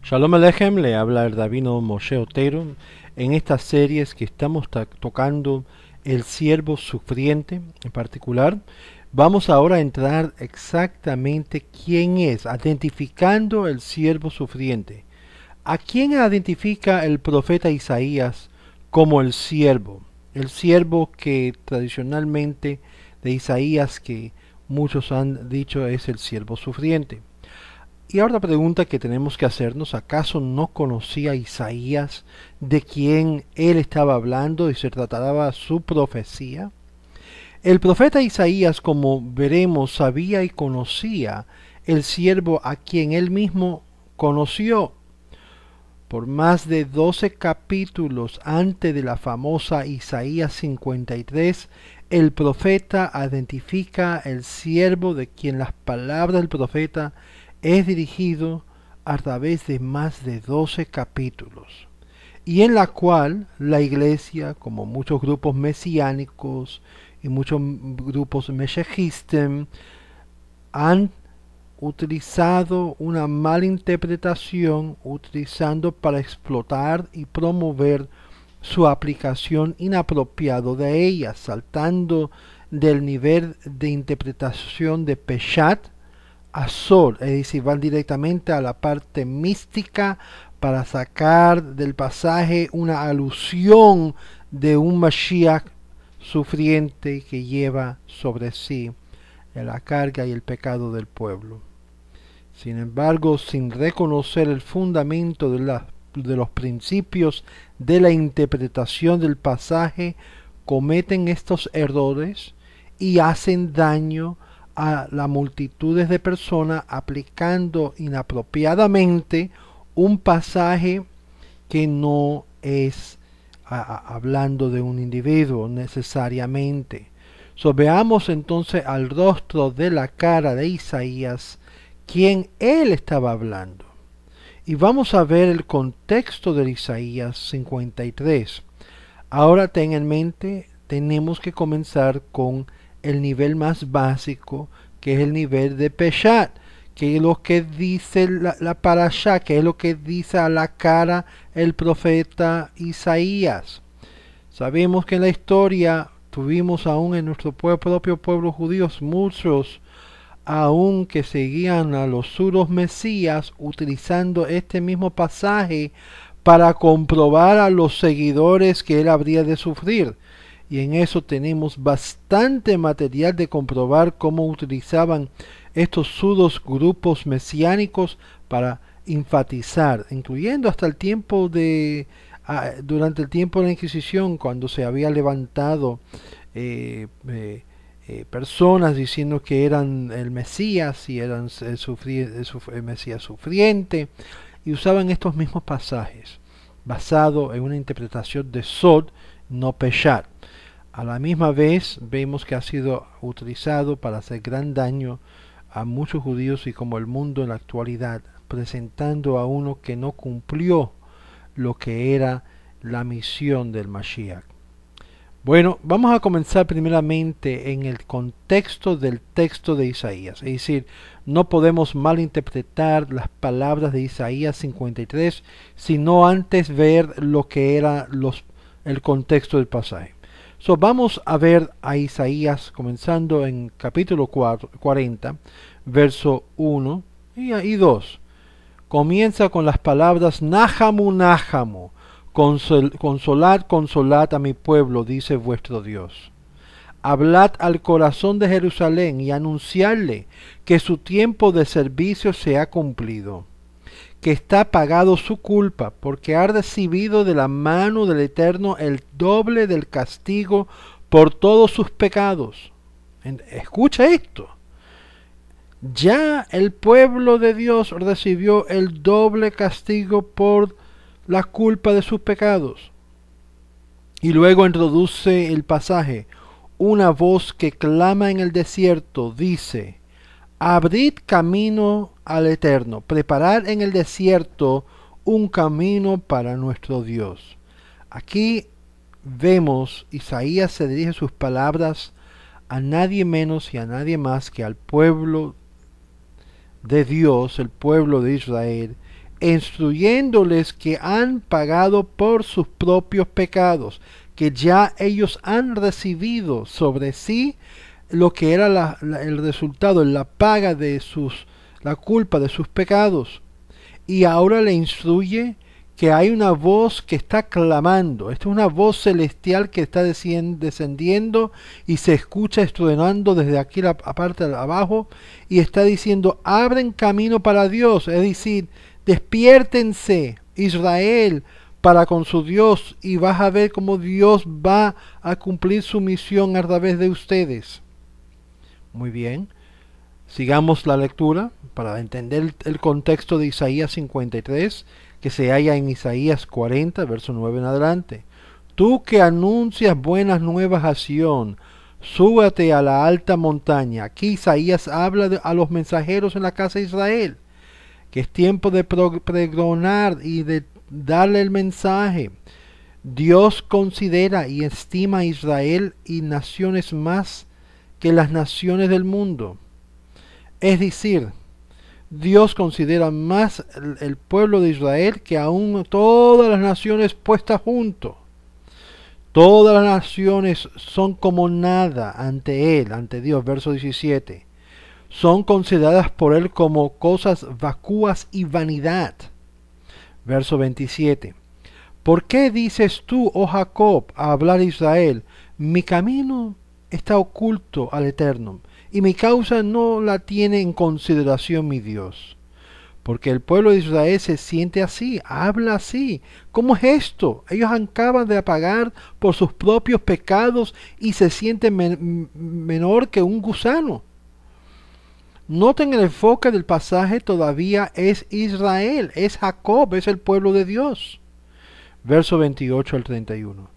Shalom Alejem, le habla el rabino Moshe Otero. En estas series que estamos tocando el siervo sufriente en particular, vamos ahora a entrar exactamente quién es, identificando el siervo sufriente. ¿A quién identifica el profeta Isaías como el siervo? El siervo que tradicionalmente de Isaías, que muchos han dicho es el siervo sufriente. Y ahora la pregunta que tenemos que hacernos: ¿acaso no conocía Isaías de quién él estaba hablando y se trataba su profecía? El profeta Isaías, como veremos, sabía y conocía el siervo a quien él mismo conoció. Por más de 12 capítulos antes de la famosa Isaías 53, el profeta identifica el siervo de quien las palabras del profeta es dirigido a través de más de 12 capítulos, y en la cual la iglesia, como muchos grupos mesiánicos y muchos grupos meshechistem, han utilizado una mala interpretación, utilizando para explotar y promover su aplicación inapropiado de ella, saltando del nivel de interpretación de Peshat a Sod, es decir, van directamente a la parte mística para sacar del pasaje una alusión de un Mashiach sufriente que lleva sobre sí la carga y el pecado del pueblo. Sin embargo, sin reconocer el fundamento de los principios de la interpretación del pasaje, cometen estos errores y hacen daño a las multitudes de personas, aplicando inapropiadamente un pasaje que no es hablando de un individuo necesariamente. Veamos entonces al rostro de la cara de Isaías, quien él estaba hablando. Y vamos a ver el contexto de Isaías 53. Ahora ten en mente, tenemos que comenzar con el nivel más básico, que es el nivel de Peshat, que es lo que dice la parashá, que es lo que dice a la cara el profeta Isaías. Sabemos que en la historia tuvimos aún en nuestro propio pueblo judío muchos aún que seguían a los suros mesías, utilizando este mismo pasaje para comprobar a los seguidores que él habría de sufrir. Y en eso tenemos bastante material de comprobar cómo utilizaban estos sudos grupos mesiánicos para enfatizar, incluyendo hasta el tiempo de durante el tiempo de la Inquisición, cuando se había levantado personas diciendo que eran el Mesías y eran el Mesías sufriente, y usaban estos mismos pasajes basado en una interpretación de Sod, no Peshat. A la misma vez vemos que ha sido utilizado para hacer gran daño a muchos judíos y como el mundo en la actualidad, presentando a uno que no cumplió lo que era la misión del Mashiach. Bueno, vamos a comenzar primeramente en el contexto del texto de Isaías. Es decir, no podemos malinterpretar las palabras de Isaías 53, sino antes ver lo que era el contexto del pasaje. Vamos a ver a Isaías comenzando en capítulo 40, verso 1 y 2. Comienza con las palabras Nahamu, Nahamu. Consolad, consolad a mi pueblo, dice vuestro Dios. Hablad al corazón de Jerusalén y anunciadle que su tiempo de servicio se ha cumplido, que está pagado su culpa, porque ha recibido de la mano del Eterno el doble del castigo por todos sus pecados. Escucha esto. Ya el pueblo de Dios recibió el doble castigo por la culpa de sus pecados. Y luego introduce el pasaje: una voz que clama en el desierto dice: abrid camino al Eterno, preparad en el desierto un camino para nuestro Dios. Aquí vemos Isaías se dirige sus palabras a nadie menos y a nadie más que al pueblo de Dios, el pueblo de Israel, instruyéndoles que han pagado por sus propios pecados, que ya ellos han recibido sobre sí lo que era el resultado, la paga de la culpa de sus pecados. Y ahora le instruye que hay una voz que está clamando. Esta es una voz celestial que está descendiendo y se escucha estruenando desde aquí la parte de abajo y está diciendo: abren camino para Dios, es decir, despiértense, Israel, para con su Dios, y vas a ver cómo Dios va a cumplir su misión a través de ustedes. Muy bien. Sigamos la lectura para entender el contexto de Isaías 53, que se halla en Isaías 40, verso 9 en adelante. Tú que anuncias buenas nuevas a Sión, súbate a la alta montaña. Aquí Isaías habla a los mensajeros en la casa de Israel, que es tiempo de pregonar y de darle el mensaje. Dios considera y estima a Israel y naciones más que las naciones del mundo. Es decir, Dios considera más el pueblo de Israel que aún todas las naciones puestas juntos. Todas las naciones son como nada ante Él, ante Dios. Verso 17. Son consideradas por Él como cosas vacuas y vanidad. Verso 27. ¿Por qué dices tú, oh Jacob, a hablar Israel? Mi camino está oculto al Eterno, y mi causa no la tiene en consideración mi Dios. Porque el pueblo de Israel se siente así, habla así. ¿Cómo es esto? Ellos acaban de pagar por sus propios pecados y se sienten menor que un gusano. Noten el enfoque del pasaje, todavía es Israel, es Jacob, es el pueblo de Dios. Verso 28 al 31.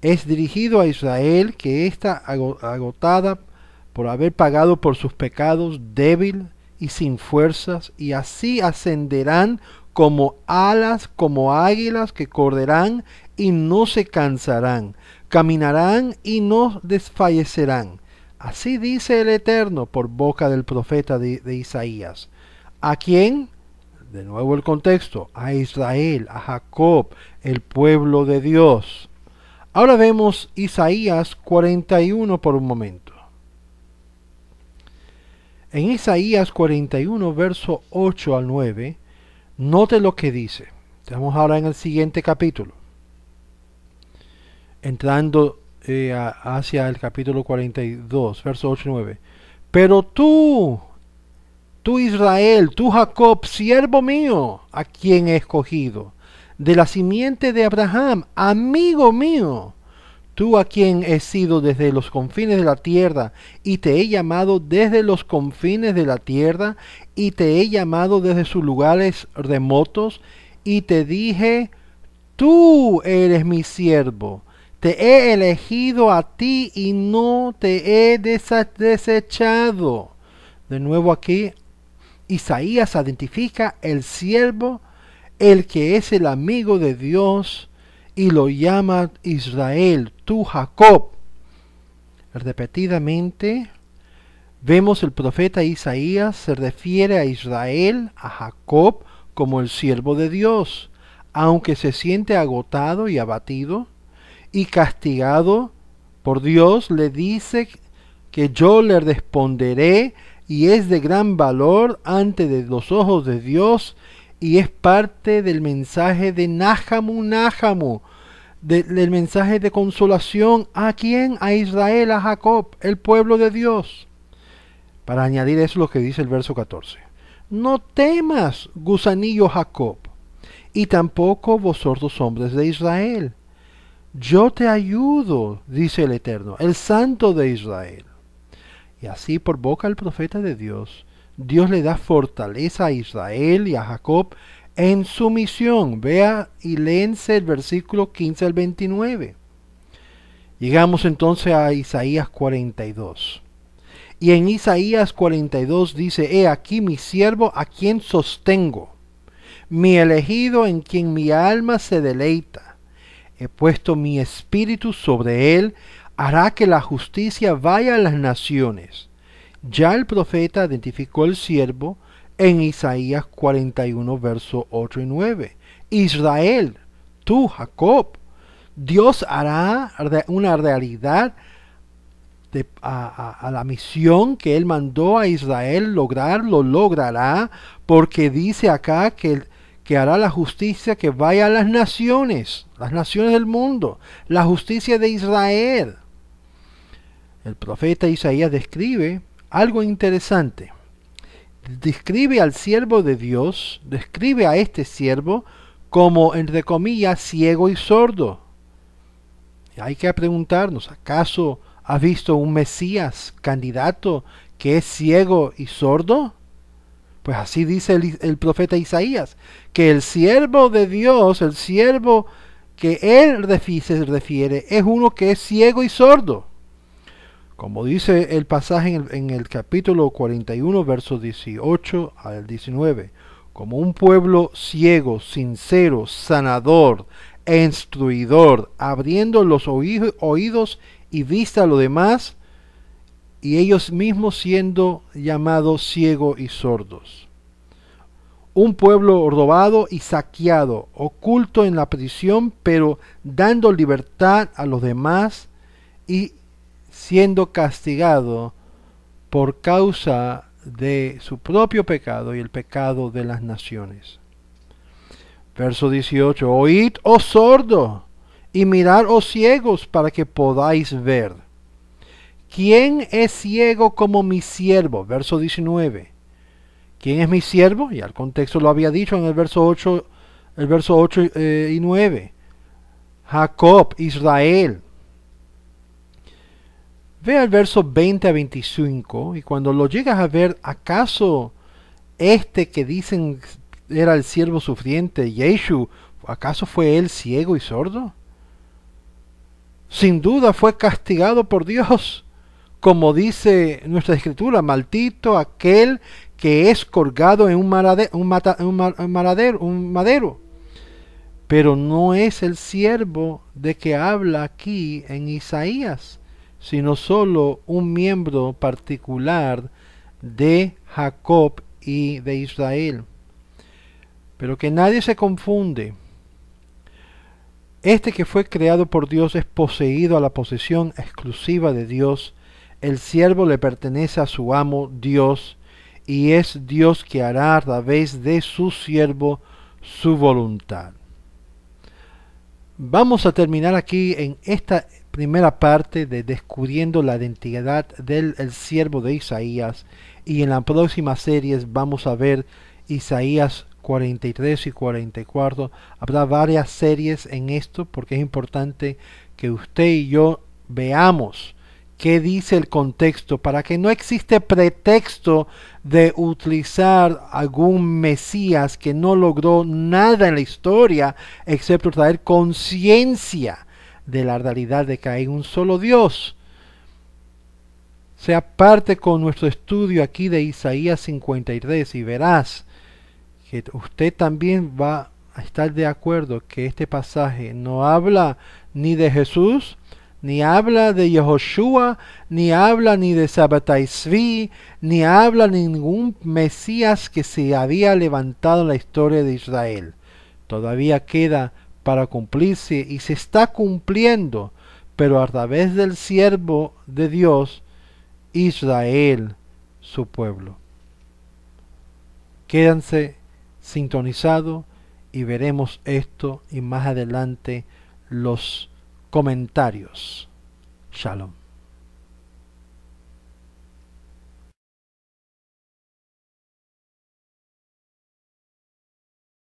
Es dirigido a Israel, que está agotada por haber pagado por sus pecados, débil y sin fuerzas, y así ascenderán como alas, como águilas que correrán y no se cansarán, caminarán y no desfallecerán. Así dice el Eterno por boca del profeta de Isaías. ¿A quién? De nuevo el contexto, a Israel, a Jacob, el pueblo de Dios. Ahora vemos Isaías 41 por un momento. En Isaías 41, verso 8 al 9, note lo que dice. Estamos ahora en el siguiente capítulo. Entrando hacia el capítulo 42, verso 8 y 9. Pero tú Israel, tú Jacob, siervo mío, a quien he escogido, de la simiente de Abraham, amigo mío, tú a quien he sido desde los confines de la tierra, y te he llamado desde los confines de la tierra, y te he llamado desde sus lugares remotos, y te dije, tú eres mi siervo, te he elegido a ti y no te he desechado. De nuevo aquí, Isaías identifica el siervo, el que es el amigo de Dios, y lo llama Israel, tú Jacob. Repetidamente vemos el profeta Isaías se refiere a Israel, a Jacob, como el siervo de Dios, aunque se siente agotado y abatido y castigado por Dios, le dice que yo le responderé, y es de gran valor ante de los ojos de Dios, y es parte del mensaje de Nájamo, del mensaje de consolación. ¿A quién? A Israel, a Jacob, el pueblo de Dios. Para añadir eso lo que dice el verso 14. No temas, gusanillo Jacob, y tampoco vosotros hombres de Israel. Yo te ayudo, dice el Eterno, el Santo de Israel. Y así por boca del profeta de Dios, Dios le da fortaleza a Israel y a Jacob en su misión. Vea y léense el versículo 15 al 29. Llegamos entonces a Isaías 42. Y en Isaías 42 dice, he aquí mi siervo a quien sostengo, mi elegido en quien mi alma se deleita. He puesto mi espíritu sobre él, hará que la justicia vaya a las naciones. Ya el profeta identificó el siervo, en Isaías 41, versos 8 y 9. Israel, tú, Jacob, Dios hará una realidad a la misión que Él mandó a Israel lograr, lo logrará, porque dice acá que hará la justicia que vaya a las naciones del mundo, la justicia de Israel. El profeta Isaías describe algo interesante. Describe al siervo de Dios, describe a este siervo como, entre comillas, ciego y sordo. Y hay que preguntarnos, ¿acaso has visto un Mesías candidato que es ciego y sordo? Pues así dice el profeta Isaías, que el siervo de Dios, el siervo que él se refiere, es uno que es ciego y sordo. Como dice el pasaje en el capítulo 41, versos 18 al 19, como un pueblo ciego, sincero, sanador e instruidor, abriendo los oídos y vista a lo demás, y ellos mismos siendo llamados ciegos y sordos. Un pueblo robado y saqueado, oculto en la prisión, pero dando libertad a los demás y siendo castigado por causa de su propio pecado y el pecado de las naciones. Verso 18. Oíd, oh sordo, y mirad, oh ciegos, para que podáis ver. ¿Quién es ciego como mi siervo? Verso 19. ¿Quién es mi siervo? Ya el contexto lo había dicho en el verso 8 y 9. Jacob, Israel. Ve al verso 20 a 25 y cuando lo llegas a ver, ¿acaso este que dicen era el siervo sufriente, Yeshu, acaso fue él ciego y sordo? Sin duda fue castigado por Dios, como dice nuestra escritura, maldito aquel que es colgado en un madero. Pero no es el siervo de que habla aquí en Isaías, sino solo un miembro particular de Jacob y de Israel. Pero que nadie se confunde. Este que fue creado por Dios es poseído a la posesión exclusiva de Dios. El siervo le pertenece a su amo Dios, y es Dios que hará a través de su siervo su voluntad. Vamos a terminar aquí en esta primera parte de descubriendo la identidad del siervo de Isaías, y en la próxima serie vamos a ver Isaías 43 y 44. Habrá varias series en esto porque es importante que usted y yo veamos qué dice el contexto, para que no existe pretexto de utilizar algún Mesías que no logró nada en la historia excepto traer conciencia de la realidad de que hay un solo Dios. Sea parte con nuestro estudio aquí de Isaías 53 y verás que usted también va a estar de acuerdo que este pasaje no habla ni de Jesús, ni habla de Yehoshua, ni habla ni de Sabbatai Tzvi, ni habla de ningún Mesías que se había levantado en la historia de Israel. Todavía queda para cumplirse y se está cumpliendo, pero a través del siervo de Dios, Israel, su pueblo. Quédense sintonizados y veremos esto y más adelante los comentarios. Shalom.